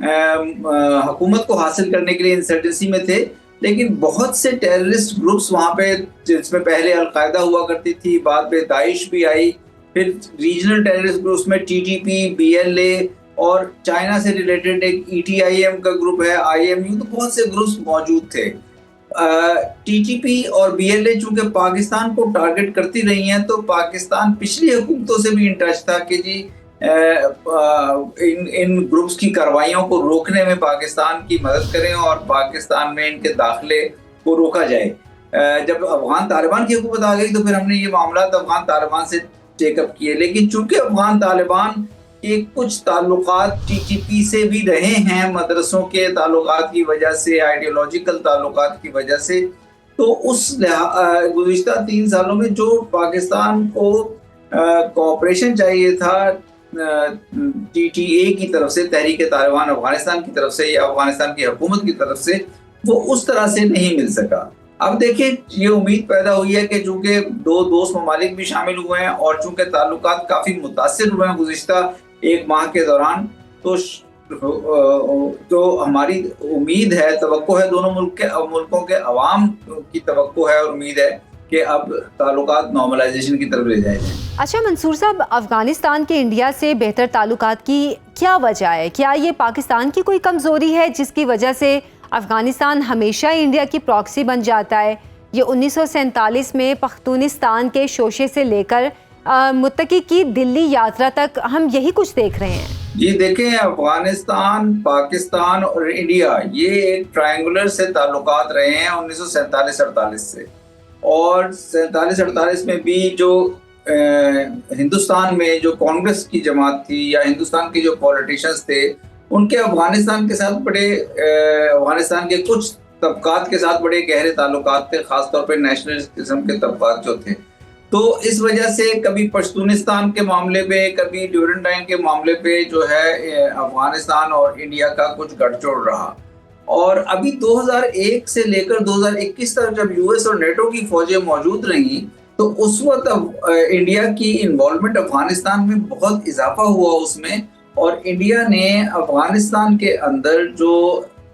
حکومت کو حاصل کرنے کے لیے انسرجنسی میں تھے، لیکن بہت سے ٹیررسٹ گروپس وہاں پہ، جس میں پہلے القاعدہ ہوا کرتی تھی، بعد میں داعش بھی آئی، پھر ریجنل ٹیررسٹ گروپس میں T T P, B L A اور چائنا سے ریلیٹڈ ایک ای ٹی آئی ایم کا گروپ ہے، آئی ایم یو، تو بہت سے گروپس موجود تھے۔ ٹی ٹی پی اور بی ایل اے چونکہ پاکستان کو ٹارگٹ کرتی رہی ہیں، تو پاکستان پچھلی حکومتوں سے بھی ان ٹچ تھا کہ جی ان گروپس کی کارروائیوں کو روکنے میں پاکستان کی مدد کریں اور پاکستان میں ان کے داخلے کو روکا جائے۔ جب افغان طالبان کی حکومت آ گئی تو پھر ہم نے یہ معاملات افغان طالبان سے ٹیک اپ کیے، لیکن چونکہ افغان طالبان کے کچھ تعلقات ٹی ٹی پی سے بھی رہے ہیں، مدرسوں کے تعلقات کی وجہ سے، آئیڈیولوجیکل تعلقات کی وجہ سے، تو اس گزشتہ 3 سالوں میں جو پاکستان کو کوآپریشن چاہیے تھا ٹی ٹی اے کی طرف سے، تحریک طالبان افغانستان کی طرف سے یا افغانستان کی حکومت کی طرف سے، وہ اس طرح سے نہیں مل سکا۔ اب دیکھیں، یہ امید پیدا ہوئی ہے کہ چونکہ 2 دوست ممالک بھی شامل ہوئے ہیں اور چونکہ تعلقات کافی متاثر ہوئے ہیں گزشتہ 1 ماہ کے دوران، تو ہماری امید ہے، توقع ہے، دونوں ملکوں کے عوام کی توقع ہے اور امید ہے کہ اب تعلقات نارملائزیشن کی طرف لے جائے جائیں۔ اچھا منصور صاحب، افغانستان کے انڈیا سے بہتر تعلقات کی کیا وجہ ہے؟ کیا یہ پاکستان کی کوئی کمزوری ہے جس کی وجہ سے افغانستان ہمیشہ انڈیا کی پراکسی بن جاتا ہے؟ یہ 1947 میں پختونستان کے شوشے سے لے کر متقی کی دلی یاترا تک ہم یہی کچھ دیکھ رہے ہیں۔ جی دیکھیں، افغانستان، پاکستان اور انڈیا یہ ایک ٹرائنگولر سے تعلقات رہے ہیں 1947-48 سے، اور 47-48 میں بھی جو ہندوستان میں جو کانگریس کی جماعت تھی یا ہندوستان کے جو پولیٹیشنز تھے، ان کے افغانستان کے ساتھ افغانستان کے کچھ طبقات کے ساتھ بڑے گہرے تعلقات تھے، خاص طور پہ نیشنلسٹ قسم کے طبقات جو تھے۔ تو اس وجہ سے کبھی پشتونستان کے معاملے پہ، کبھی ڈیورنٹائن کے معاملے پہ جو ہے افغانستان اور انڈیا کا کچھ گڑ چوڑ رہا۔ اور ابھی 2001 سے لے کر 2021 تک جب یو ایس اور نیٹو کی فوجیں موجود رہیں، تو اس وقت انڈیا کی انوالومنٹ افغانستان میں بہت اضافہ ہوا اس میں، اور انڈیا نے افغانستان کے اندر جو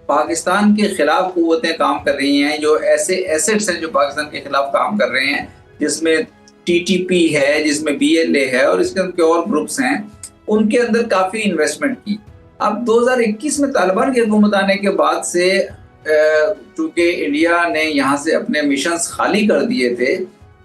پاکستان کے خلاف قوتیں کام کر رہی ہیں، جو ایسے ایسٹس ہیں جو پاکستان کے خلاف کام کر رہے ہیں، جس میں ٹی ٹی پی ہے، جس میں بی ایل اے ہے اور اس کے اور گروپس ہیں، ان کے اندر کافی انویسٹمنٹ کی۔ اب 2021 میں طالبان کی حکومت آنے کے بعد سے چونکہ انڈیا نے یہاں سے اپنے مشنز خالی کر دیے تھے،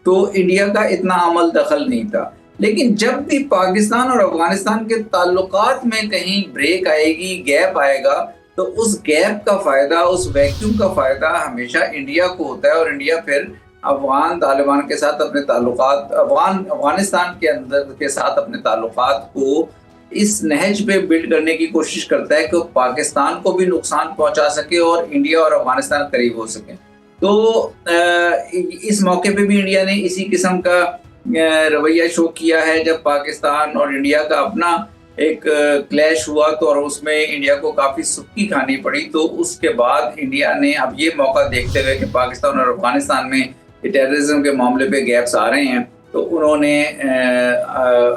تو انڈیا کا اتنا عمل دخل نہیں تھا۔ لیکن جب بھی پاکستان اور افغانستان کے تعلقات میں کہیں بریک آئے گی، گیپ آئے گا، تو اس گیپ کا فائدہ، اس ویکیوم کا فائدہ ہمیشہ انڈیا کو ہوتا ہے، اور انڈیا پھر افغان طالبان کے ساتھ اپنے تعلقات، افغانستان کے اندر کے ساتھ اپنے تعلقات کو اس نہج پہ بلڈ کرنے کی کوشش کرتا ہے کہ وہ پاکستان کو بھی نقصان پہنچا سکے اور انڈیا اور افغانستان قریب ہو سکیں۔ تو اس موقع پہ بھی انڈیا نے اسی قسم کا رویہ شو کیا ہے۔ جب پاکستان اور انڈیا کا اپنا ایک کلیش ہوا تو اور اس میں انڈیا کو کافی سکی کھانی پڑی، تو اس کے بعد انڈیا نے اب یہ موقع دیکھتے ہوئے کہ پاکستان اور افغانستان میں ٹیررزم کے معاملے پہ گیپس آ رہے ہیں، تو انہوں نے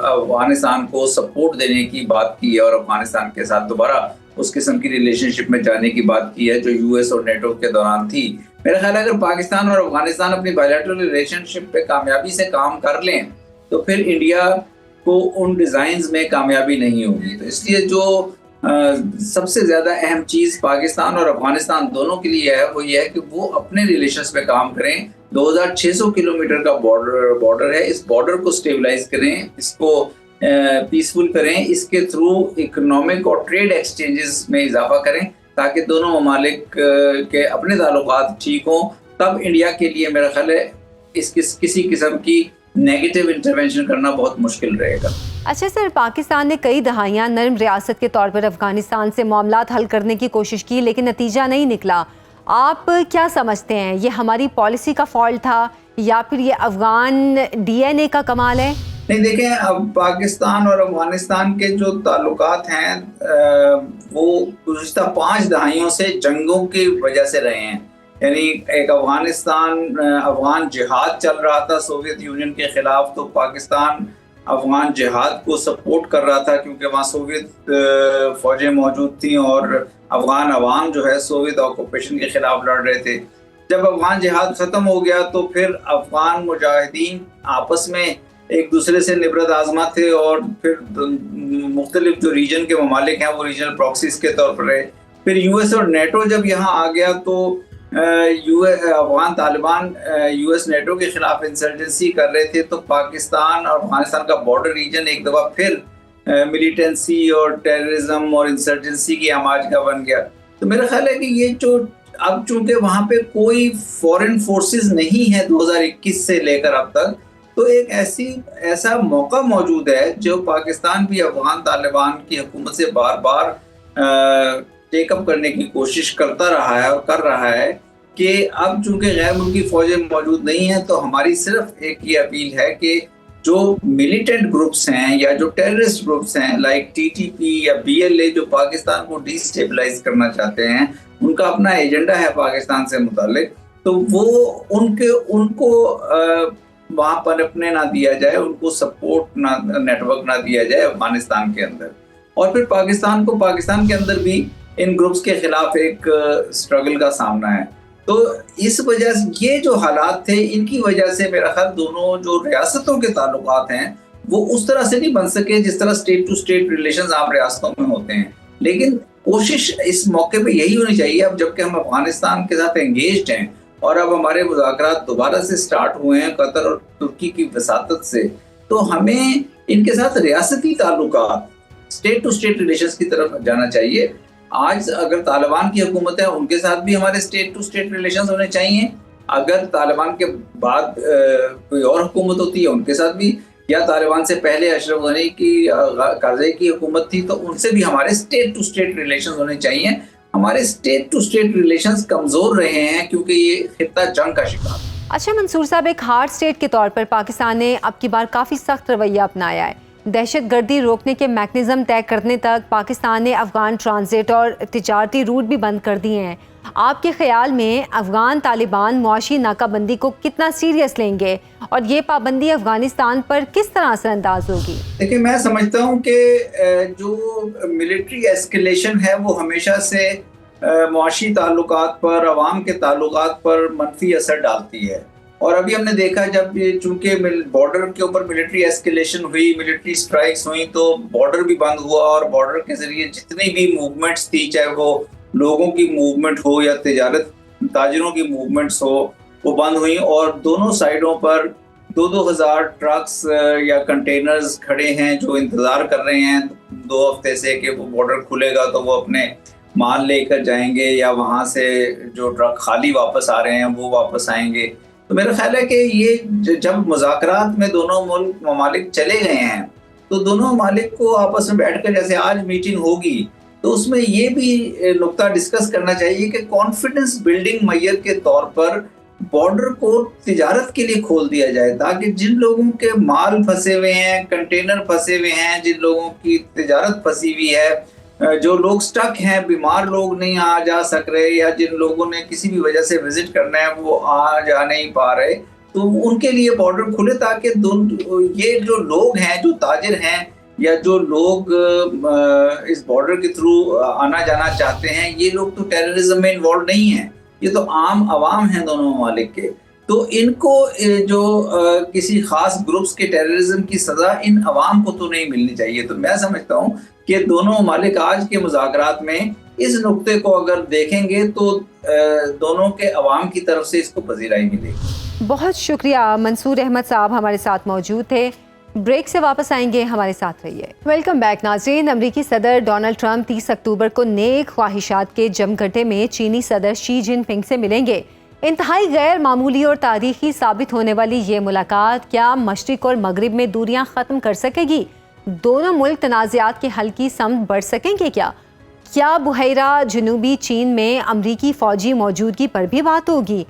افغانستان کو سپورٹ دینے کی بات کی ہے اور افغانستان کے ساتھ دوبارہ اس قسم کی ریلیشن شپ میں جانے کی بات کی ہے جو یو ایس اور نیٹو کے دوران تھی۔ میرا خیال ہے اگر پاکستان اور افغانستان اپنی بائیلیٹرل ریلیشن شپ پہ کامیابی سے کام کر لیں تو پھر انڈیا کو ان ڈیزائنز میں کامیابی نہیں ہوگی۔ تو اس لیے جو سب سے زیادہ اہم چیز پاکستان اور افغانستان دونوں کے لیے ہے وہ یہ ہے کہ وہ اپنے ریلیشنز پہ کام کریں۔ 2600 کلومیٹر کا بارڈر ہے، اس بارڈر کو سٹیبلائز کریں، اس کو پیسفل کریں، اس کے تھرو اکنامک اور ٹریڈ ایکسچینجز میں اضافہ کریں تاکہ دونوں ممالک کے اپنے تعلقات ٹھیک ہوں۔ تب انڈیا کے لیے میرا خیال ہے کسی قسم کی نیگیٹو انٹرونشن کرنا بہت مشکل رہے گا۔ اچھا سر، پاکستان نے کئی دہائیاں نرم ریاست کے طور پر افغانستان سے معاملات حل کرنے کی کوشش کی لیکن نتیجہ نہیں نکلا۔ آپ کیا سمجھتے ہیں، یہ ہماری پالیسی کا فالٹ تھا یا پھر یہ افغان ڈی این اے کا کمال ہے؟ نہیں، دیکھیں، اب پاکستان اور افغانستان کے جو تعلقات ہیں وہ گزشتہ 5 دہائیوں سے جنگوں کی وجہ سے رہے ہیں۔ یعنی ایک افغان جہاد چل رہا تھا سوویت یونین کے خلاف، تو پاکستان افغان جہاد کو سپورٹ کر رہا تھا، کیونکہ وہاں سوویت فوجیں موجود تھیں اور افغان عوام جو ہے سوویت آکوپیشن کے خلاف لڑ رہے تھے۔ جب افغان جہاد ختم ہو گیا تو پھر افغان مجاہدین آپس میں ایک دوسرے سے نبرد آزما تھے، اور پھر مختلف جو ریجن کے ممالک ہیں وہ ریجنل پراکسیز کے طور پر رہے۔ پھر یو ایس اور نیٹو جب یہاں آ گیا تو Afghan Taliban U S NATO کے خلاف انسرجنسی کر رہے تھے، تو پاکستان اور افغانستان کا بارڈر ریجن ایک دفعہ پھر ملیٹنسی اور ٹیررزم اور انسرجنسی کی آماجگاہ بن گیا۔ تو میرا خیال ہے کہ یہ جو اب چونکہ وہاں پہ کوئی فورن فورسز نہیں ہے 2021 سے لے کر اب تک، تو ایک ایسا موقع موجود ہے جو پاکستان بھی افغان طالبان کی حکومت سے بار بار ٹیک اپ کرنے کی کوشش کرتا رہا ہے اور کر رہا ہے کہ اب چونکہ غیر ملکی فوجیں موجود نہیں ہیں تو ہماری صرف ایک یہ اپیل ہے کہ جو ملیٹنٹ گروپس ہیں یا جو ٹیررسٹ گروپس ہیں لائک ٹی ٹی پی یا بی ایل اے جو پاکستان کو ڈی اسٹیبلائز کرنا چاہتے ہیں، ان کا اپنا ایجنڈا ہے پاکستان سے متعلق، تو وہ ان کو وہاں پر اپنے نہ دیا جائے، ان کو سپورٹ نیٹ ورک نہ دیا جائے افغانستان کے اندر۔ اور پھر پاکستان کے اندر بھی ان گروپس کے خلاف ایک اسٹرگل کا سامنا ہے۔ تو اس وجہ سے یہ جو حالات تھے ان کی وجہ سے میرا خیال دونوں جو ریاستوں کے تعلقات ہیں وہ اس طرح سے نہیں بن سکے جس طرح اسٹیٹ ٹو اسٹیٹ ریلیشنز عام ریاستوں میں ہوتے ہیں، لیکن کوشش اس موقع پہ یہی ہونی چاہیے اب جب کہ ہم افغانستان کے ساتھ انگیجڈ ہیں اور اب ہمارے مذاکرات دوبارہ سے سٹارٹ ہوئے ہیں قطر اور ترکی کی وساطت سے، تو ہمیں ان کے ساتھ ریاستی تعلقات اسٹیٹ ٹو اسٹیٹ ریلیشنز کی طرف جانا چاہیے۔ آج اگر طالبان کی حکومت ہے ان کے ساتھ بھی ہمارے اسٹیٹ ٹو اسٹیٹ ریلیشنز ہونے چاہیے، اگر طالبان کے بعد کوئی اور حکومت ہوتی ہے ان کے ساتھ بھی، یا طالبان سے پہلے اشرف غنی کی کارزئی کی حکومت تھی تو ان سے بھی ہمارے اسٹیٹ ٹو اسٹیٹ ریلیشنز ہونے چاہیے۔ ہمارے اسٹیٹ ٹو اسٹیٹ ریلیشنز کمزور رہے ہیں کیونکہ یہ خطہ جنگ کا شکار ہے۔ اچھا منصور صاحب، ایک ہارڈ اسٹیٹ کے طور پر پاکستان نے اب کی بار کافی سخت رویہ اپنایا ہے، دہشت گردی روکنے کے میکنزم طے کرنے تک پاکستان نے افغان ٹرانزٹ اور تجارتی روٹ بھی بند کر دیے ہیں۔ آپ کے خیال میں افغان طالبان معاشی ناکہ بندی کو کتنا سیریس لیں گے اور یہ پابندی افغانستان پر کس طرح اثر انداز ہوگی؟ دیکھیں، میں سمجھتا ہوں کہ جو ملٹری ایسکیلیشن ہے وہ ہمیشہ سے معاشی تعلقات پر، عوام کے تعلقات پر منفی اثر ڈالتی ہے، اور ابھی ہم نے دیکھا جب چونکہ بارڈر کے اوپر ملٹری ایسکیلیشن ہوئی، ملٹری سٹرائکس ہوئی، تو بارڈر بھی بند ہوا، اور بارڈر کے ذریعے جتنی بھی موومنٹس تھی، چاہے وہ لوگوں کی موومنٹ ہو یا تاجروں کی موومنٹس ہو، وہ بند ہوئی، اور دونوں سائڈوں پر 2,000 ٹرکس یا کنٹینرز کھڑے ہیں جو انتظار کر رہے ہیں 2 ہفتے سے کہ وہ بارڈر کھلے گا تو وہ اپنے مال لے کر جائیں گے، یا وہاں سے جو ٹرک خالی واپس آ رہے ہیں وہ واپس آئیں گے۔ تو میرا خیال ہے کہ یہ جب مذاکرات میں دونوں ممالک چلے گئے ہیں تو دونوں ممالک کو آپس میں بیٹھ کر، جیسے آج میٹنگ ہوگی تو اس میں یہ بھی نقطہ ڈسکس کرنا چاہیے کہ کانفیڈنس بلڈنگ میئر کے طور پر بارڈر کو تجارت کے لیے کھول دیا جائے، تاکہ جن لوگوں کے مال پھنسے ہوئے ہیں، کنٹینر پھنسے ہوئے ہیں، جن لوگوں کی تجارت پھنسی ہوئی ہے، جو لوگ سٹک ہیں، بیمار لوگ نہیں آ جا سک رہے، یا جن لوگوں نے کسی بھی وجہ سے وزٹ کرنا ہے وہ آ جا نہیں پا رہے، تو ان کے لیے بارڈر کھلے تاکہ یہ جو لوگ ہیں، جو تاجر ہیں یا جو لوگ اس بارڈر کے تھرو آنا جانا چاہتے ہیں، یہ لوگ تو ٹیررزم میں انوالو نہیں ہیں، یہ تو عام عوام ہیں دونوں ممالک کے، تو ان کو جو کسی خاص گروپس کے ٹیررزم کی سزا ان عوام کو تو نہیں ملنی چاہیے۔ تو میں سمجھتا ہوں کہ دونوں ممالک آج کے مذاکرات میں اس نقطے کو اگر دیکھیں گے تو دونوں کے عوام کی طرف سے اس کو پذیرائی ملے گی۔ بہت شکریہ منصور احمد صاحب ہمارے ساتھ موجود تھے۔ بریک سے واپس آئیں گے، ہمارے ساتھ رہیے۔ ویلکم بیک ناظرین۔ امریکی صدر ڈونلڈ ٹرمپ 30 اکتوبر کو نیک خواہشات کے جمگھٹے میں چینی صدر شی جن پنگ سے ملیں گے۔ انتہائی غیر معمولی اور تاریخی ثابت ہونے والی یہ ملاقات کیا مشرق اور مغرب میں دوریاں ختم کر سکے گی؟ دونوں ملک تنازعات کے حل کی سمت بڑھ سکیں گے کیا بحیرہ جنوبی چین میں امریکی فوجی موجودگی پر بھی بات ہوگی؟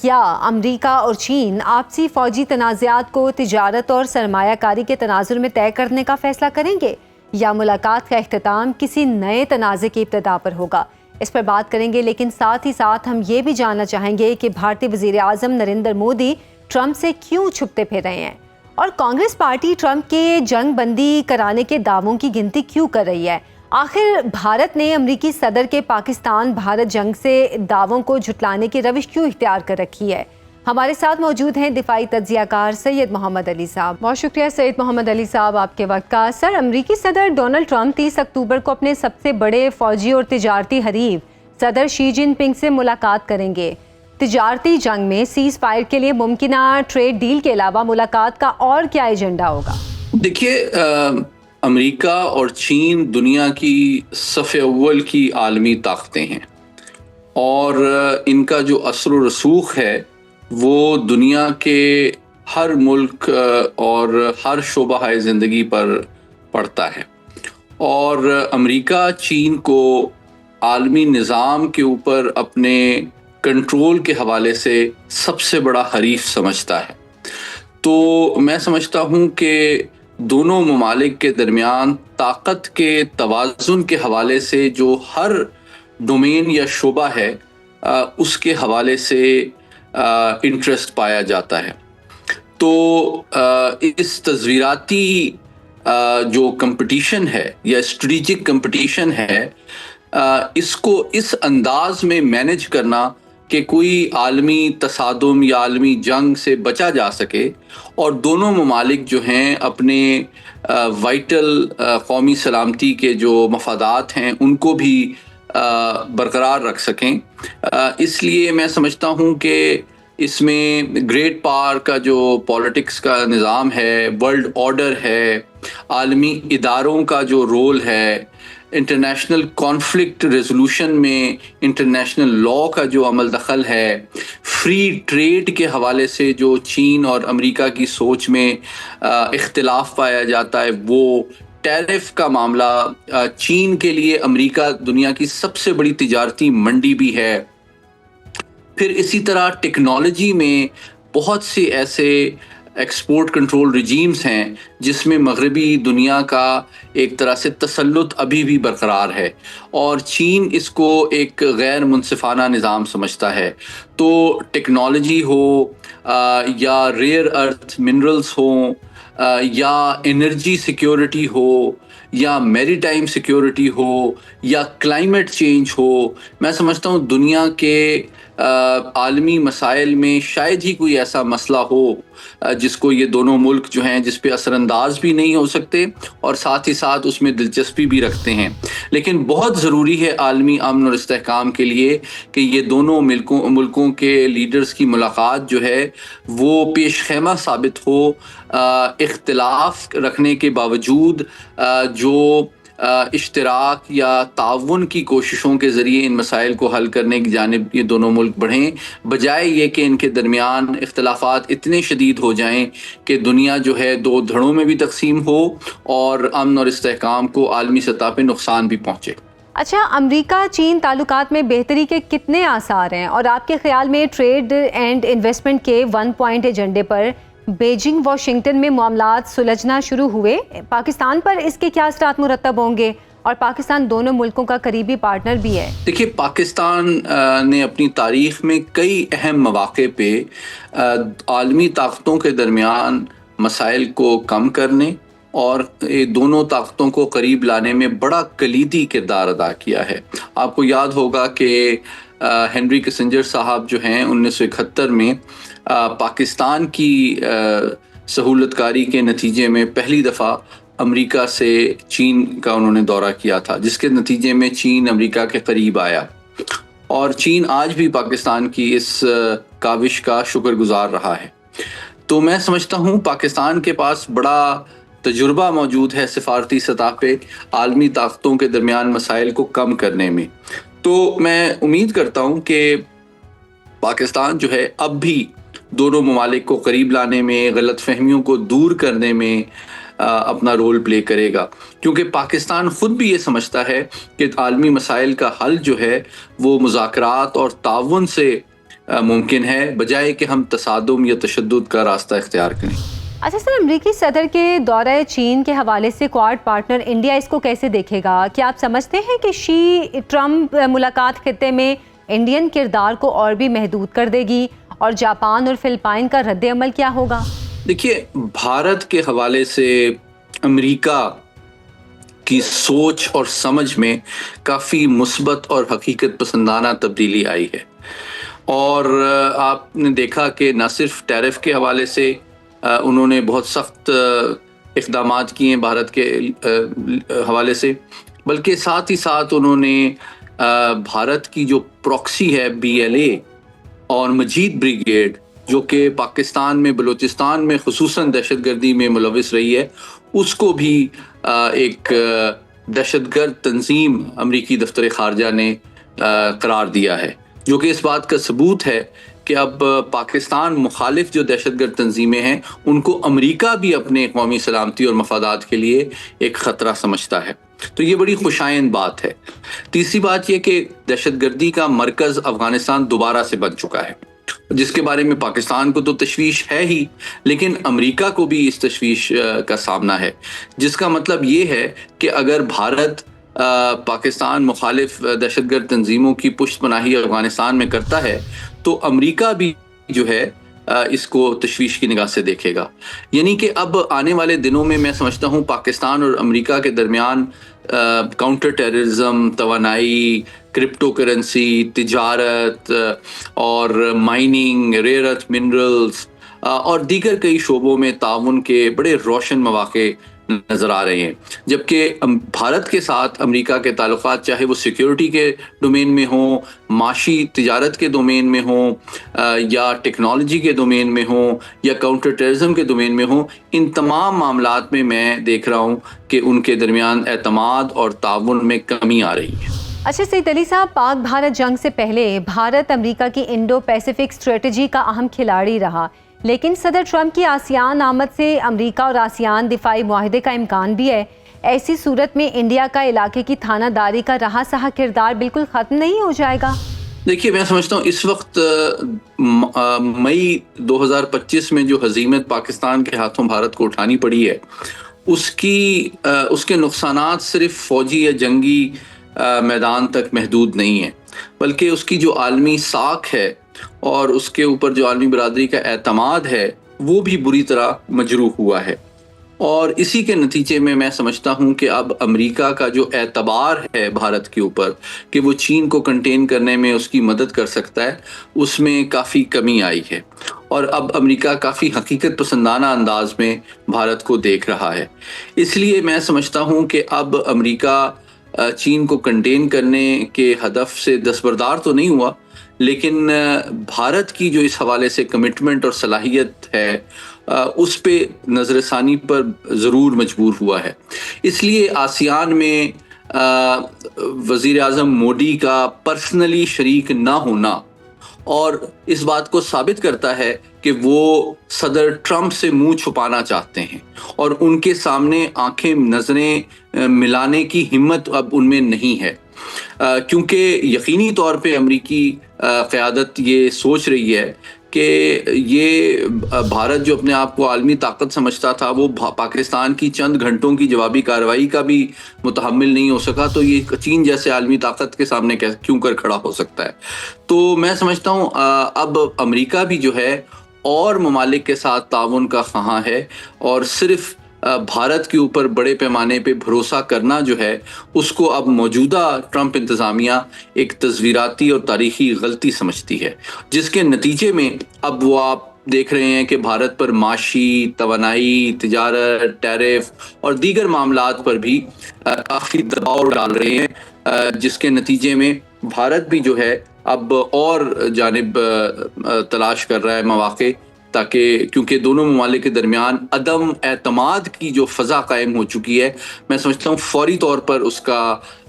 کیا امریکہ اور چین آپسی فوجی تنازعات کو تجارت اور سرمایہ کاری کے تناظر میں طے کرنے کا فیصلہ کریں گے، یا ملاقات کا اختتام کسی نئے تنازع کی ابتدا پر ہوگا؟ اس پر بات کریں گے، لیکن ساتھ ہی ساتھ ہم یہ بھی جاننا چاہیں گے کہ بھارتی وزیر اعظم نریندر مودی ٹرمپ سے کیوں چھپتے پھر رہے ہیں، اور کانگریس پارٹی ٹرمپ کے جنگ بندی کرانے کے دعووں کی گنتی کیوں کر رہی ہے؟ آخر بھارت نے امریکی صدر کے پاکستان بھارت جنگ سے دعووں کو جھٹلانے کی روش کیوں اختیار کر رکھی ہے؟ ہمارے ساتھ موجود ہیں دفاعی تجزیہ کار سید محمد علی صاحب۔ بہت شکریہ سید محمد علی صاحب آپ کے وقت کا۔ سر، امریکی صدر ڈونلڈ ٹرمپ 30 اکتوبر کو اپنے سب سے بڑے فوجی اور تجارتی حریف صدر شی جن پنگ سے ملاقات کریں گے۔ تجارتی جنگ میں سیز فائر کے لیے ممکنہ ٹریڈ ڈیل کے علاوہ ملاقات کا اور کیا ایجنڈا ہوگا؟ دیکھیے، امریکہ اور چین دنیا کی صف اول کی عالمی طاقتیں ہیں، اور ان کا جو اثر و رسوخ ہے وہ دنیا کے ہر ملک اور ہر شعبہ زندگی پر پڑتا ہے، اور امریکہ چین کو عالمی نظام کے اوپر اپنے کنٹرول کے حوالے سے سب سے بڑا حریف سمجھتا ہے۔ تو میں سمجھتا ہوں کہ دونوں ممالک کے درمیان طاقت کے توازن کے حوالے سے جو ہر ڈومین یا شعبہ ہے اس کے حوالے سے انٹرسٹ پایا جاتا ہے۔ تو اس تصویراتی جو کمپٹیشن ہے یا اسٹریٹجک کمپٹیشن ہے، اس کو اس انداز میں مینج کرنا کہ کوئی عالمی تصادم یا عالمی جنگ سے بچا جا سکے اور دونوں ممالک جو ہیں اپنے وائٹل قومی سلامتی کے جو مفادات ہیں ان کو بھی برقرار رکھ سکیں، اس لیے میں سمجھتا ہوں کہ اس میں گریٹ پاور کا جو پولیٹکس کا نظام ہے، ورلڈ آرڈر ہے، عالمی اداروں کا جو رول ہے، انٹرنیشنل کانفلکٹ ریزولوشن میں انٹرنیشنل لاء کا جو عمل دخل ہے، فری ٹریڈ کے حوالے سے جو چین اور امریکہ کی سوچ میں اختلاف پایا جاتا ہے، وہ ٹیرف کا معاملہ، چین کے لیے امریکہ دنیا کی سب سے بڑی تجارتی منڈی بھی ہے۔ پھر اسی طرح ٹیکنالوجی میں بہت سے ایسے ایکسپورٹ کنٹرول رجیمز ہیں جس میں مغربی دنیا کا ایک طرح سے تسلط ابھی بھی برقرار ہے، اور چین اس کو ایک غیر منصفانہ نظام سمجھتا ہے۔ تو ٹیکنالوجی ہو یا ریئر ارتھ منرلز ہوں یا انرجی سیکیورٹی ہو یا میری ٹائم سیکیورٹی ہو یا کلائمیٹ چینج ہو، میں سمجھتا ہوں دنیا کے عالمی مسائل میں شاید ہی کوئی ایسا مسئلہ ہو جس کو یہ دونوں ملک جو ہیں جس پہ اثر انداز بھی نہیں ہو سکتے اور ساتھ ہی ساتھ اس میں دلچسپی بھی رکھتے ہیں۔ لیکن بہت ضروری ہے عالمی امن اور استحکام کے لیے کہ یہ دونوں ملکوں کے لیڈرز کی ملاقات جو ہے وہ پیش خیمہ ثابت ہو، اختلاف رکھنے کے باوجود جو اشتراک یا تعاون کی کوششوں کے ذریعے ان مسائل کو حل کرنے کی جانب یہ دونوں ملک بڑھیں، بجائے یہ کہ ان کے درمیان اختلافات اتنے شدید ہو جائیں کہ دنیا جو ہے دو دھڑوں میں بھی تقسیم ہو اور امن اور استحکام کو عالمی سطح پہ نقصان بھی پہنچے۔ اچھا، امریکہ چین تعلقات میں بہتری کے کتنے آثار ہیں، اور آپ کے خیال میں ٹریڈ اینڈ انویسٹمنٹ کے 1 پوائنٹ ایجنڈے پر بیجنگ واشنگٹن میں معاملات سلجھنا شروع ہوئے، پاکستان پر اس کے کیا اثرات مرتب ہوں گے؟ اور پاکستان دونوں ملکوں کا قریبی پارٹنر بھی ہے۔ دیکھیے، پاکستان نے اپنی تاریخ میں کئی اہم مواقع پہ عالمی طاقتوں کے درمیان مسائل کو کم کرنے اور دونوں طاقتوں کو قریب لانے میں بڑا کلیدی کردار ادا کیا ہے۔ آپ کو یاد ہوگا کہ ہنری کسنجر صاحب جو ہیں 1971 میں پاکستان کی سہولت کاری کے نتیجے میں پہلی دفعہ امریکہ سے چین کا انہوں نے دورہ کیا تھا، جس کے نتیجے میں چین امریکہ کے قریب آیا، اور چین آج بھی پاکستان کی اس کاوش کا شکر گزار رہا ہے۔ تو میں سمجھتا ہوں پاکستان کے پاس بڑا تجربہ موجود ہے سفارتی سطح پہ عالمی طاقتوں کے درمیان مسائل کو کم کرنے میں۔ تو میں امید کرتا ہوں کہ پاکستان جو ہے اب بھی دونوں ممالک کو قریب لانے میں، غلط فہمیوں کو دور کرنے میں اپنا رول پلے کرے گا، کیونکہ پاکستان خود بھی یہ سمجھتا ہے کہ عالمی مسائل کا حل جو ہے وہ مذاکرات اور تعاون سے ممکن ہے، بجائے کہ ہم تصادم یا تشدد کا راستہ اختیار کریں۔ اچھا سر، امریکی صدر کے دورہ چین کے حوالے سے کوارڈ پارٹنر انڈیا اس کو کیسے دیکھے گا؟ کیا آپ سمجھتے ہیں کہ شی ٹرمپ ملاقات خطے میں انڈین کردار کو اور بھی محدود کر دے گی، اور جاپان اور فلپائن کا رد عمل کیا ہوگا؟ دیکھیے، بھارت کے حوالے سے امریکہ کی سوچ اور سمجھ میں کافی مثبت اور حقیقت پسندانہ تبدیلی آئی ہے، اور آپ نے دیکھا کہ نہ صرف ٹیرف کے حوالے سے انہوں نے بہت سخت اقدامات کیے ہیں بھارت کے حوالے سے، بلکہ ساتھ ہی ساتھ انہوں نے بھارت کی جو پراکسی ہے BLA اور مجید بریگیڈ، جو کہ پاکستان میں بلوچستان میں خصوصاً دہشت گردی میں ملوث رہی ہے، اس کو بھی ایک دہشت گرد تنظیم امریکی دفتر خارجہ نے قرار دیا ہے، جو کہ اس بات کا ثبوت ہے کہ اب پاکستان مخالف جو دہشت گرد تنظیمیں ہیں ان کو امریکہ بھی اپنے قومی سلامتی اور مفادات کے لیے ایک خطرہ سمجھتا ہے، تو یہ بڑی خوشائند بات ہے۔ تیسری بات یہ کہ دہشت گردی کا مرکز افغانستان دوبارہ سے بن چکا ہے، جس کے بارے میں پاکستان کو تو تشویش ہے ہی، لیکن امریکہ کو بھی اس تشویش کا سامنا ہے، جس کا مطلب یہ ہے کہ اگر بھارت پاکستان مخالف دہشت گرد تنظیموں کی پشت پناہی افغانستان میں کرتا ہے تو امریکہ بھی جو ہے اس کو تشویش کی نگاہ سے دیکھے گا۔ یعنی کہ اب آنے والے دنوں میں میں سمجھتا ہوں پاکستان اور امریکہ کے درمیان کاؤنٹر ٹیررزم، توانائی، کرپٹو کرنسی، تجارت اور مائننگ، ریئر ارتھ منرلز اور دیگر کئی شعبوں میں تعاون کے بڑے روشن مواقع نظر آ رہے ہیں، جبکہ بھارت کے ساتھ امریکہ کے تعلقات چاہے وہ سیکیورٹی کے ڈومین میں ہوں، معاشی تجارت کے ڈومین میں ہوں، یا ٹیکنالوجی کے ڈومین میں ہوں، یا کاؤنٹر ٹیررزم کے ڈومین میں ہوں، ان تمام معاملات میں میں دیکھ رہا ہوں کہ ان کے درمیان اعتماد اور تعاون میں کمی آ رہی ہے۔ اچھا سید علی صاحب، پاک بھارت جنگ سے پہلے بھارت امریکہ کی انڈو پیسیفک اسٹریٹجی کا اہم کھلاڑی رہا، لیکن صدر ٹرمپ کی آسیان آمد سے امریکہ اور آسیان دفاعی معاہدے کا امکان بھی ہے۔ ایسی صورت میں انڈیا کا علاقے کی تھانہ داری کا رہا سہا کردار بالکل ختم نہیں ہو جائے گا؟ دیکھیے، میں سمجھتا ہوں اس وقت مئی 2025 میں جو ہزیمت پاکستان کے ہاتھوں بھارت کو اٹھانی پڑی ہے، اس کے نقصانات صرف فوجی یا جنگی میدان تک محدود نہیں ہیں، بلکہ اس کی جو عالمی ساکھ ہے اور اس کے اوپر جو عالمی برادری کا اعتماد ہے وہ بھی بری طرح مجروح ہوا ہے، اور اسی کے نتیجے میں میں سمجھتا ہوں کہ اب امریکہ کا جو اعتبار ہے بھارت کے اوپر کہ وہ چین کو کنٹین کرنے میں اس کی مدد کر سکتا ہے، اس میں کافی کمی آئی ہے، اور اب امریکہ کافی حقیقت پسندانہ انداز میں بھارت کو دیکھ رہا ہے۔ اس لیے میں سمجھتا ہوں کہ اب امریکہ چین کو کنٹین کرنے کے ہدف سے دستبردار تو نہیں ہوا، لیکن بھارت کی جو اس حوالے سے کمٹمنٹ اور صلاحیت ہے اس پہ نظر ثانی پر ضرور مجبور ہوا ہے۔ اس لیے آسیان میں وزیر اعظم مودی کا پرسنلی شریک نہ ہونا اور اس بات کو ثابت کرتا ہے کہ وہ صدر ٹرمپ سے منہ چھپانا چاہتے ہیں، اور ان کے سامنے آنکھیں نظریں ملانے کی ہمت اب ان میں نہیں ہے، کیونکہ یقینی طور پہ امریکی قیادت یہ سوچ رہی ہے کہ یہ بھارت جو اپنے آپ کو عالمی طاقت سمجھتا تھا وہ پاکستان کی چند گھنٹوں کی جوابی کارروائی کا بھی متحمل نہیں ہو سکا، تو یہ چین جیسے عالمی طاقت کے سامنے کیوں کر کھڑا ہو سکتا ہے۔ تو میں سمجھتا ہوں اب امریکہ بھی جو ہے اور ممالک کے ساتھ تعاون کا خواہاں ہے، اور صرف بھارت کے اوپر بڑے پیمانے پہ بھروسہ کرنا جو ہے اس کو اب موجودہ ٹرمپ انتظامیہ ایک تصویراتی اور تاریخی غلطی سمجھتی ہے، جس کے نتیجے میں اب وہ آپ دیکھ رہے ہیں کہ بھارت پر معاشی، توانائی، تجارت، ٹیرف اور دیگر معاملات پر بھی کافی دباؤ ڈال رہے ہیں، جس کے نتیجے میں بھارت بھی جو ہے اب اور جانب تلاش کر رہا ہے مواقع، تاکہ کیونکہ دونوں ممالک کے درمیان عدم اعتماد کی جو فضا قائم ہو چکی ہے، میں سمجھتا ہوں فوری طور پر اس کا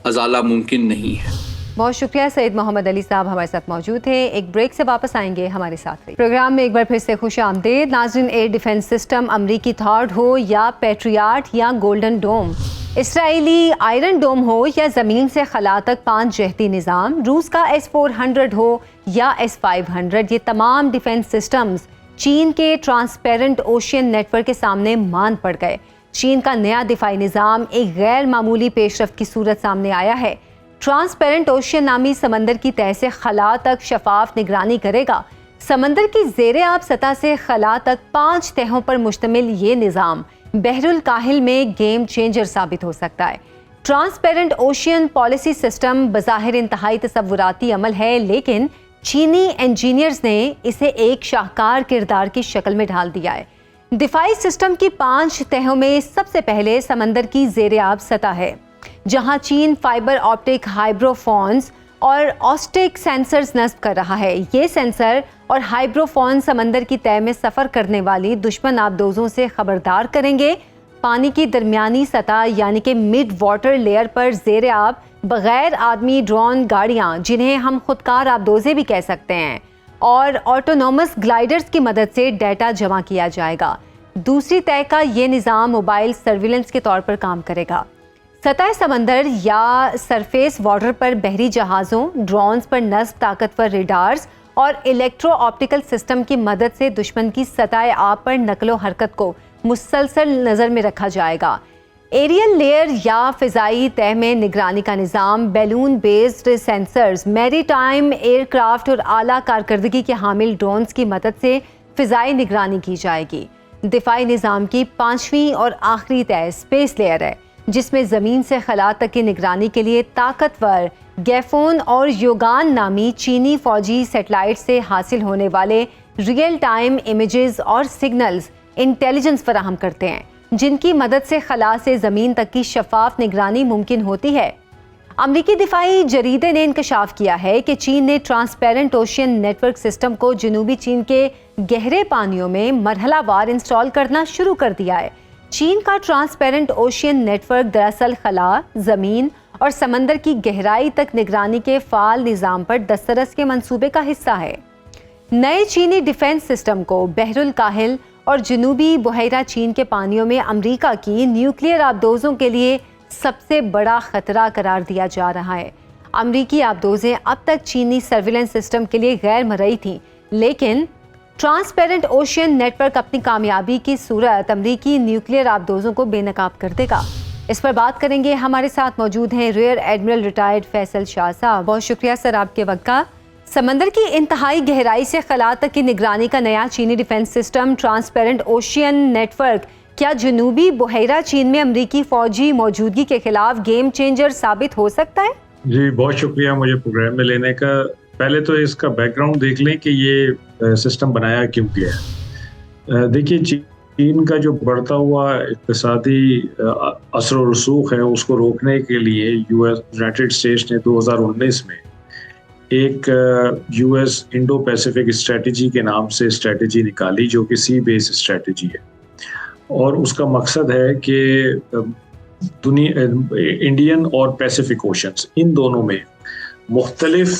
ازالہ ممکن نہیں ہے۔ بہت شکریہ سید محمد علی صاحب ہمارے ساتھ موجود تھے۔ ایک بریک سے واپس آئیں گے، ہمارے ساتھ رہیے۔ پروگرام میں ایک بار پھر سے خوش آمدید ناظرین۔ ایئر ڈیفنس سسٹم امریکی تھارڈ ہو یا پیٹریاٹ یا گولڈن ڈوم، اسرائیلی آئرن ڈوم ہو یا زمین سے خلا تک 5 جہتی نظام، روس کا S-400 ہو یا S-500، یہ تمام ڈیفنس سسٹمز چین کے ٹرانسپیرنٹ اوشین نیٹ ورک کے سامنے مان پڑ گئے۔ چین کا نیا دفاعی نظام ایک غیر معمولی پیش رفت کی صورت سامنے آیا ہے۔ ٹرانسپیرنٹ اوشین نامی سمندر کی تہہ سے خلا تک شفاف نگرانی کرے گا۔ سمندر کی زیر آب سطح سے خلا تک 5 تہوں پر مشتمل یہ نظام بحر الکاہل میں گیم چینجر ثابت ہو سکتا ہے۔ ٹرانسپیرنٹ اوشین پالیسی سسٹم بظاہر انتہائی تصوراتی عمل ہے، لیکن چینی انجینئرز نے اسے ایک شاہکار کردار کی شکل میں ڈھال دیا ہے۔ دفاعی سسٹم کی 5 تہوں میں سب سے پہلے سمندر کی زیر آب سطح ہے، جہاں چین فائبر آپٹک ہائبروفونز اور آسٹک سینسرز نصب کر رہا ہے۔ یہ سینسر اور ہائبروفون سمندر کی تہہ میں سفر کرنے والی دشمن آبدوزوں سے خبردار کریں گے۔ پانی کی درمیانی سطح یعنی کہ مڈ واٹر لیئر پر زیر آب بغیر آدمی ڈرون گاڑیاں، جنہیں ہم خودکار آبدوزیں بھی کہہ سکتے ہیں، اور آٹونومس گلائیڈرز کی مدد سے ڈیٹا جمع کیا جائے گا۔ دوسری تہہ کا یہ نظام موبائل سرویلنس کے طور پر کام کرے گا۔ سطح سمندر یا سرفیس واٹر پر بحری جہازوں، ڈرونز پر نصب طاقتور ریڈارز اور الیکٹرو آپٹیکل سسٹم کی مدد سے دشمن کی سطح آب پر نقل و حرکت کو مسلسل نظر میں رکھا جائے گا۔ ایریل لیئر یا فضائی تہہ میں نگرانی کا نظام بیلون بیسڈ سینسرز، میری ٹائم ایئر کرافٹ اور اعلیٰ کارکردگی کے حامل ڈرونز کی مدد سے فضائی نگرانی کی جائے گی۔ دفاعی نظام کی 5ویں اور آخری تہہ اسپیس لیئر ہے، جس میں زمین سے خلا تک کی نگرانی کے لیے طاقتور گیفون اور یوگان نامی چینی فوجی سیٹلائٹ سے حاصل ہونے والے ریئل ٹائم امیجز اور سگنلز انٹیلیجنس فراہم کرتے ہیں، جن کی مدد سے خلا سے زمین تک کی شفاف نگرانی ممکن ہوتی ہے۔ امریکی دفاعی جریدے نے انکشاف کیا ہے کہ چین نے transparent ocean network system کو جنوبی چین کے گہرے پانیوں میں مرحلہ وار انسٹال کرنا شروع کر دیا ہے۔ چین کا ٹرانسپیرنٹ اوشین نیٹ ورک دراصل خلا، زمین اور سمندر کی گہرائی تک نگرانی کے فعال نظام پر دسترس کے منصوبے کا حصہ ہے۔ نئے چینی ڈیفنس سسٹم کو بحر الکاہل اور جنوبی بحیرہ چین کے پانیوں میں امریکہ کی نیوکلیئر آبدوزوں کے لیے سب سے بڑا خطرہ قرار دیا جا رہا ہے۔ امریکی آبدوزیں اب تک چینی سرویلنس سسٹم کے لیے غیر مرئی تھیں، لیکن ٹرانسپیرنٹ اوشین نیٹ ورک اپنی کامیابی کی صورت امریکی نیوکلیئر آبدوزوں کو بے نقاب کر دے گا۔ اس پر بات کریں گے، ہمارے ساتھ موجود ہیں ریئر ایڈمرل ریٹائرڈ فیصل شاہ صاحب۔ بہت شکریہ سر آپ کے وقت کا۔ سمندر کی انتہائی گہرائی سے خلا تک کی نگرانی کا نیا چینی defence system transparent ocean network کیا جنوبی بحیرہ چین میں امریکی فوجی موجودگی کے خلاف گیم چینجر ثابت ہو سکتا ہے؟ جی بہت شکریہ مجھے پروگرام میں لینے کا۔ پہلے تو اس کا بیک گراؤنڈ دیکھ لیں کہ یہ سسٹم بنایا کیوں گیا ہے۔ دیکھیے چین کا جو بڑھتا ہوا اقتصادی اثر و رسوخ ہے، اس کو روکنے کے لیے یونائٹڈ اسٹیٹس نے 2019 میں ایک U S Indo Pacific strategy کے نام سے اسٹریٹجی نکالی، جو کہ سی بیس اسٹریٹجی ہے، اور اس کا مقصد ہے کہ انڈین اور پیسیفک اوشنز، ان دونوں میں مختلف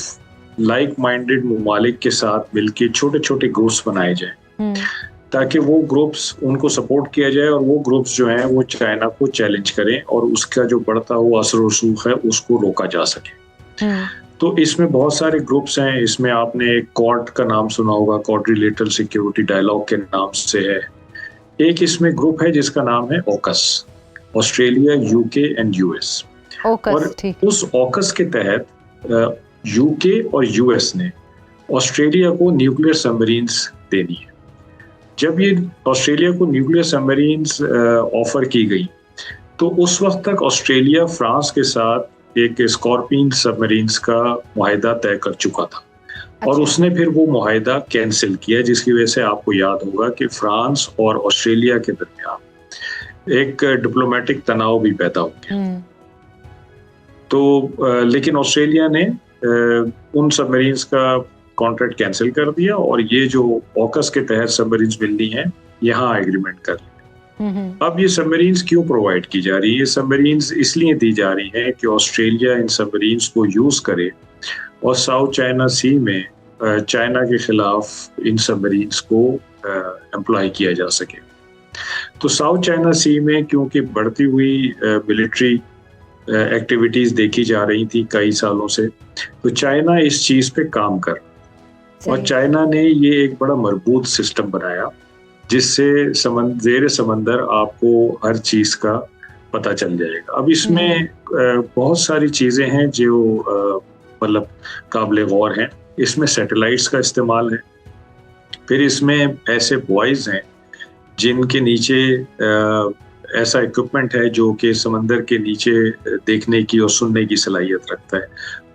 لائک مائنڈڈ ممالک کے ساتھ مل کے چھوٹے چھوٹے گروپس بنائے جائیں، تاکہ وہ گروپس ان کو سپورٹ کیا جائے، اور وہ گروپس جو ہیں وہ چائنا کو چیلنج کریں اور اس کا جو بڑھتا ہوا اثر و رسوخ ہے اس کو روکا جا سکے۔ تو اس میں بہت سارے گروپس ہیں۔ اس میں آپ نے ایک کوڈ کا نام سنا ہوگا، کوڈریلیٹرل سیکیورٹی ڈائلاگ کے نام سے ہے۔ ایک اس میں گروپ ہے جس کا نام ہے اوکس، آسٹریلیا، یو کے اینڈ یو ایس۔ اور اس اوکس کے تحت یو کے اور یو ایس نے آسٹریلیا کو نیوکلیئر سبمرینز دینی ہے۔ جب یہ آسٹریلیا کو نیوکلیئر سبمرینز آفر کی گئی تو اس وقت تک آسٹریلیا فرانس کے ساتھ ایک اسکارپین سبمرینز کا معاہدہ طے کر چکا تھا، اور اس نے پھر وہ معاہدہ کینسل کیا، جس کی وجہ سے آپ کو یاد ہوگا کہ فرانس اور آسٹریلیا کے درمیان ایک ڈپلومیٹک تناؤ بھی پیدا ہو گیا۔ تو لیکن آسٹریلیا نے ان سبمرینز کا کانٹریکٹ کینسل کر دیا، اور یہ جو اوکس کے تحت سبمرینز ملنی ہیں یہاں ایگریمنٹ کر لیا۔ اب یہ سبمرینز کیوں پرووائڈ کی جا رہی ہے؟ یہ سبمرینز اس لیے دی جا رہی ہیں کہ آسٹریلیا ان سبمرینز کو یوز کرے اور ساؤتھ چائنا سی میں چائنا کے خلاف ان سبمرینز کو امپلائی کیا جا سکے۔ تو ساؤتھ چائنا سی میں کیونکہ بڑھتی ہوئی ملٹری ایکٹیویٹیز دیکھی جا رہی تھی کئی سالوں سے، تو چائنا اس چیز پہ کام کر، اور چائنا نے یہ ایک بڑا مربوط سسٹم بنایا جس سے زیر سمندر آپ کو ہر چیز کا پتہ چل جائے گا۔ اب اس میں بہت ساری چیزیں ہیں جو مطلب قابل غور ہیں۔ اس میں سیٹلائٹس کا استعمال ہے، پھر اس میں ایسے بوائز ہیں جن کے نیچے ایسا اکوپمنٹ ہے جو کہ سمندر کے نیچے دیکھنے کی اور سننے کی صلاحیت رکھتا ہے.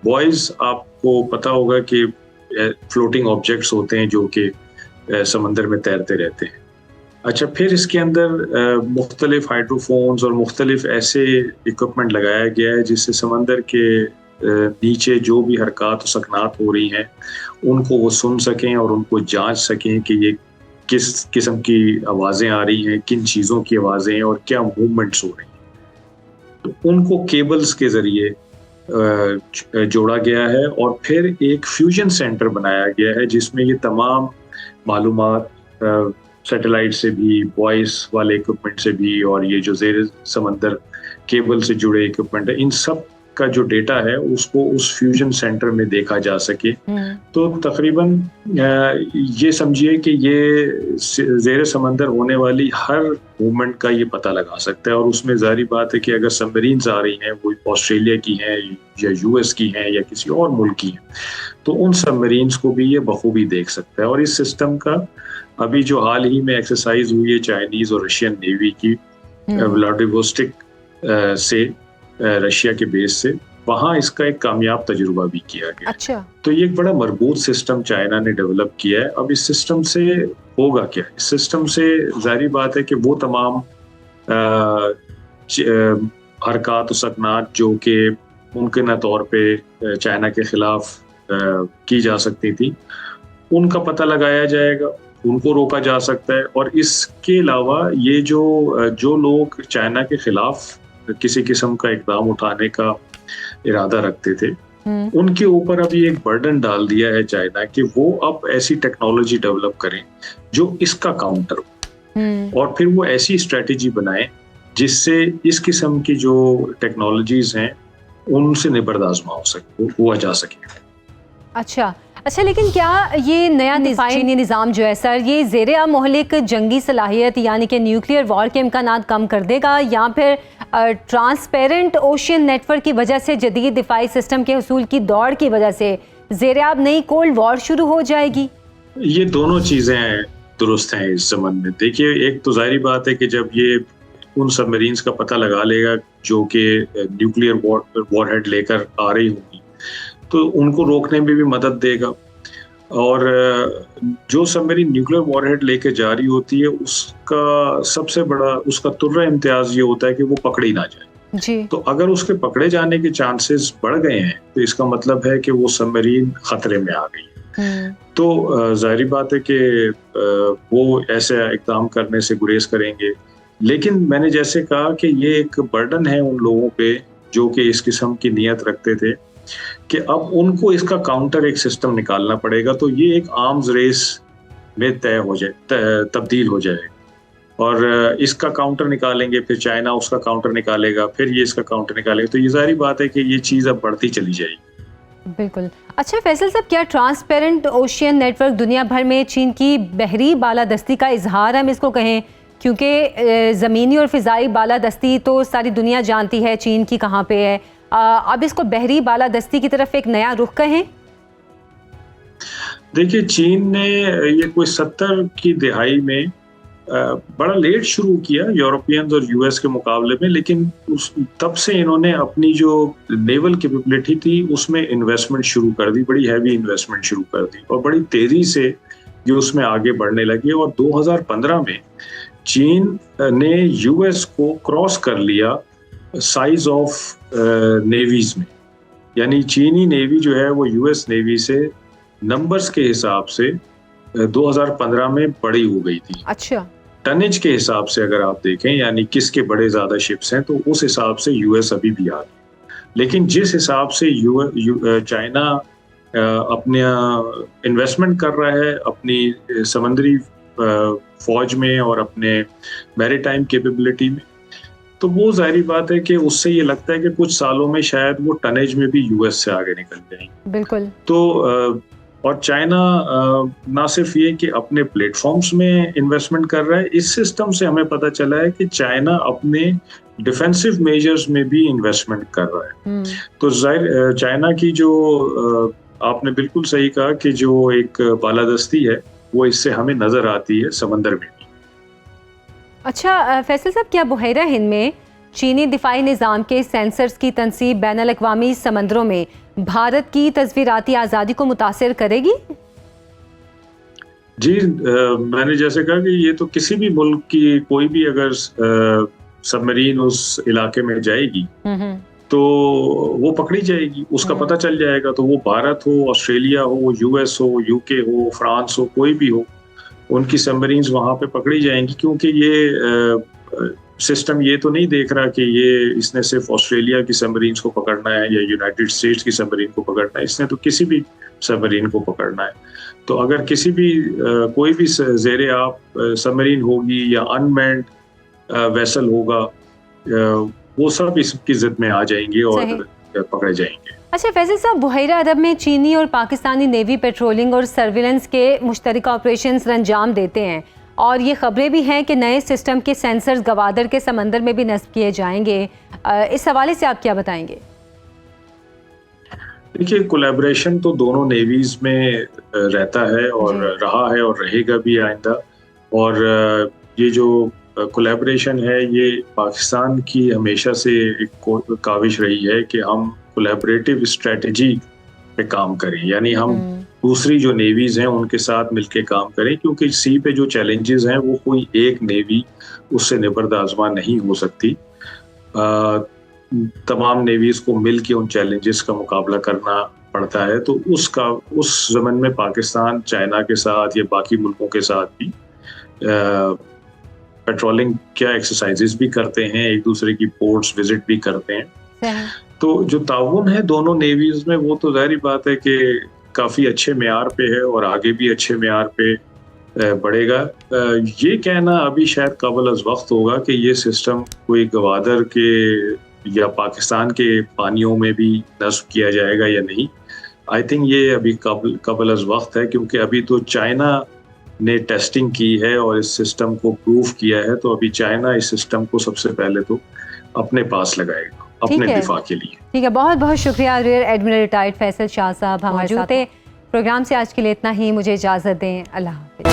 بوائز آپ کو پتا ہوگا کہ فلوٹنگ آبجیکٹس ہوتے ہیں جو کہ سمندر میں تیرتے رہتے ہیں. اچھا, پھر اس کے اندر مختلف ہائیڈروفونز اور مختلف ایسے اکوپمنٹ لگایا گیا ہے جس سے سمندر کے نیچے جو بھی حرکات و سکنات ہو رہی ہیں ان کو وہ سن سکیں اور ان کو جانچ سکیں کہ یہ کس قسم کی آوازیں آ رہی ہیں, کن چیزوں کی آوازیں ہیں اور کیا موومنٹس ہو رہی ہیں. تو ان کو کیبلز کے ذریعے جوڑا گیا ہے اور پھر ایک فیوژن سینٹر بنایا گیا ہے جس میں یہ تمام معلومات سیٹلائٹ سے بھی, وائس والے اکوپمنٹ سے بھی, اور یہ جو زیر سمندر کیبل سے جڑے اکوپمنٹ ہیں, ان سب کا جو ڈیٹا ہے اس کو اس فیوژن سینٹر میں دیکھا جا سکے. تو تقریباً یہ سمجھیے کہ یہ زیر سمندر ہونے والی ہر موومنٹ کا یہ پتہ لگا سکتا ہے. اور اس میں ظاہری بات ہے کہ اگر سبمرینز آ رہی ہیں, وہ آسٹریلیا کی ہیں یا یو ایس کی ہیں یا کسی اور ملک کی ہیں, تو ان سبمرینز کو بھی یہ بخوبی دیکھ سکتا ہے. اور اس سسٹم کا ابھی جو حال ہی میں ایکسرسائز ہوئی ہے چائنیز اور رشین نیوی کی ولاڈیووسٹک سے, رشیا کے بیس سے, وہاں اس کا ایک کامیاب تجربہ بھی کیا گیا. اچھا. تو یہ ایک بڑا مربوط سسٹم چائنا نے ڈیولپ کیا ہے. اب اس سسٹم سے ہوگا کیا؟ اس سسٹم سے ظاہری بات ہے کہ وہ تمام حرکات و سکنات جو کہ ممکنہ طور پہ چائنا کے خلاف کی جا سکتی تھی, ان کا پتہ لگایا جائے گا, ان کو روکا جا سکتا ہے. اور اس کے علاوہ یہ جو لوگ چائنا کے خلاف کسی قسم کا اقدام اٹھانے کا ارادہ رکھتے تھے, ان کے اوپر اب یہ ایک برڈن ڈال دیا ہے چائنا کہ وہ اب ایسی ٹیکنالوجی ڈیولپ کریں جو اس کا کاؤنٹر ہو, اور پھر وہ ایسی اسٹریٹجی بنائیں جس سے اس قسم کی جو ٹیکنالوجیز ہیں ان سے نبرد ہوا جا سکے. اچھا, لیکن کیا یہ نیا چینی نظام جو ہے سر, یہ زیر مہلک جنگی صلاحیت یعنی کہ نیوکلیئر وار کے امکانات کم کر دے گا, یا پھر ٹرانسپیرنٹ اوشین نیٹ ورک کی وجہ سے جدید دفاعی سسٹم کے حصول کی دوڑ کی وجہ سے زیر آب نئی کولڈ وار شروع ہو جائے گی؟ یہ دونوں چیزیں درست ہیں اس زمن میں. دیکھیے, ایک تو ظاہری بات ہے کہ جب یہ ان سب مرینز کا پتہ لگا لے گا جو کہ نیوکلیئر وار ہیڈ لے کر آ رہی ہوں گی, تو ان کو روکنے میں بھی مدد دے گا. اور جو سبمرین نیوکلیئر وار ہیڈ لے کے جاری ہوتی ہے, اس کا سب سے بڑا اس کا ترہ امتیاز یہ ہوتا ہے کہ وہ پکڑی نہ جائے جی. تو اگر اس کے پکڑے جانے کے چانسز بڑھ گئے ہیں تو اس کا مطلب ہے کہ وہ سبمرین خطرے میں آ گئی ہے. تو ظاہری بات ہے کہ وہ ایسے اقدام کرنے سے گریز کریں گے. لیکن میں نے جیسے کہا کہ یہ ایک برڈن ہے ان لوگوں پہ جو کہ اس قسم کی نیت رکھتے تھے کہ اب ان کو اس کا کاؤنٹر ایک سسٹم نکالنا پڑے گا. تو یہ ایک آرمز ریس میں تبدیل ہو جائے گا, اور اس کا کاؤنٹر نکالیں گے, پھر چائنا اس کا کاؤنٹر نکالے گا, پھر یہ اس کا کاؤنٹر نکالے گا. تو یہ ظاہری بات ہے کہ یہ چیز اب بڑھتی چلی جائے گی. بالکل. اچھا فیصل صاحب, کیا ٹرانسپیرنٹ اوشین نیٹ ورک دنیا بھر میں چین کی بحری بالادستی کا اظہار ہم اس کو کہیں؟ کیونکہ زمینی اور فضائی بالادستی تو ساری دنیا جانتی ہے چین کی کہاں پہ ہے, اب اس کو بحری بالادستی کی طرف ایک نیا رخ کہیں؟ دیکھیے, چین نے یہ کوئی 70 کی دہائی میں بڑا لیٹ شروع کیا یورپینز اور یو ایس کے مقابلے میں, لیکن تب سے انہوں نے اپنی جو نیول کیپیبلٹی تھی اس میں انویسٹمنٹ شروع کر دی, بڑی ہیوی انویسٹمنٹ شروع کر دی, اور بڑی تیزی سے یہ اس میں آگے بڑھنے لگے. اور 2015 میں چین نے یو ایس کو کراس کر لیا سائز آف نیویز میں, یعنی چینی نیوی جو ہے وہ یو ایس نیوی سے نمبرز کے حساب سے 2015 میں بڑی ہو گئی تھی. اچھا. ٹنیج کے حساب سے اگر آپ دیکھیں, یعنی کس کے بڑے زیادہ شپس ہیں, تو اس حساب سے یو ایس ابھی بھی آ گئی. لیکن جس حساب سے چائنا اپنے انویسٹمنٹ کر رہا ہے اپنی سمندری فوج میں اور اپنے میری ٹائم کیپیبلٹی میں, تو وہ ظاہری بات ہے کہ اس سے یہ لگتا ہے کہ کچھ سالوں میں شاید وہ ٹنیج میں بھی یو ایس سے آگے نکل جائیں. بالکل. تو اور چائنا نہ صرف یہ کہ اپنے پلیٹ فارمز میں انویسٹمنٹ کر رہا ہے, اس سسٹم سے ہمیں پتہ چلا ہے کہ چائنا اپنے ڈیفینسو میجرز میں بھی انویسٹمنٹ کر رہا ہے. تو ظاہر چائنا کی جو آپ نے بالکل صحیح کہا کہ جو ایک بالادستی ہے وہ اس سے ہمیں نظر آتی ہے سمندر میں بھی۔ اچھا فیصل صاحب، کیا بحیرہ ہند میں چینی دفاعی نظام کے سینسرز کی تنصیب بین الاقوامی سمندروں میں بھارت کی تصویراتی آزادی کو متاثر کرے گی؟ جی میں نے جیسے کہا کہ یہ تو کسی بھی ملک کی کوئی بھی اگر سبمرین اس علاقے میں جائے گی تو وہ پکڑی جائے گی، اس کا پتہ چل جائے گا۔ تو وہ بھارت ہو، آسٹریلیا ہو، یو ایس ہو، یو کے ہو، فرانس ہو، کوئی بھی ہو، ان کی سبمرینز وہاں پہ پکڑی جائیں گی، کیونکہ یہ سسٹم یہ تو نہیں دیکھ رہا کہ یہ اس نے صرف آسٹریلیا کی سبمرینز کو پکڑنا ہے یا یونائٹڈ اسٹیٹس کی سبمرین کو پکڑنا ہے، اس نے تو کسی بھی سبمرین کو پکڑنا ہے۔ تو اگر کسی بھی کوئی بھی زیر آب سبمرین ہوگی یا انمینڈ ویسل ہوگا، وہ سب اس کی ضد میں آ جائیں گے اور پکڑے جائیں گے۔ اچھا فیصل صاحب، بحیرہ عرب میں چینی اور پاکستانی نیوی پیٹرولنگ اور سرویلنس کے مشترکہ آپریشنز انجام دیتے ہیں، اور یہ خبریں بھی ہیں کہ نئے سسٹم کے سینسرز گوادر کے سمندر میں بھی نصب کیے جائیں گے۔ اس حوالے سے آپ کیا بتائیں گے؟ دیکھیے، کولیبریشن تو دونوں نیویز میں رہتا ہے اور رہا ہے اور رہے گا بھی آئندہ، اور یہ جو کولیبریشن ہے یہ پاکستان کی ہمیشہ سے ایک کاوش رہی ہے کہ ہم کولیبریٹو اسٹریٹجی پہ کام کریں، یعنی ہم دوسری جو نیویز ہیں ان کے ساتھ مل کے کام کریں، کیونکہ سی پہ جو چیلنجز ہیں وہ کوئی ایک نیوی اس سے نبرد آزما نہیں ہو سکتی، تمام نیویز کو مل کے ان چیلنجز کا مقابلہ کرنا پڑتا ہے۔ تو اس زمن میں پاکستان چائنا کے ساتھ یا باقی ملکوں کے ساتھ بھی پیٹرولنگ کیا ایکسرسائزز بھی کرتے ہیں، ایک دوسرے کی پورٹس وزٹ بھی کرتے ہیں۔ تو جو تعاون ہے دونوں نیویز میں وہ تو ظاہری بات ہے کہ کافی اچھے معیار پہ ہے اور آگے بھی اچھے معیار پہ بڑھے گا۔ یہ کہنا ابھی شاید قبل از وقت ہوگا کہ یہ سسٹم کوئی گوادر کے یا پاکستان کے پانیوں میں بھی نصب کیا جائے گا یا نہیں۔ آئی تھنک یہ ابھی قبل از وقت ہے، کیونکہ ابھی تو چائنا نے ٹیسٹنگ کی ہے اور اس سسٹم کو پروف کیا ہے، تو ابھی چائنا اس سسٹم کو سب سے پہلے تو اپنے پاس لگائے گا اپنے دفاع کے لیے۔ ٹھیک ہے، بہت بہت شکریہ ریئر ایڈمرل ریٹائرڈ فیصل شاہ صاحب ہمارے ساتھ تھے۔ پروگرام سے آج کے لیے اتنا ہی، مجھے اجازت دیں، اللہ حافظ۔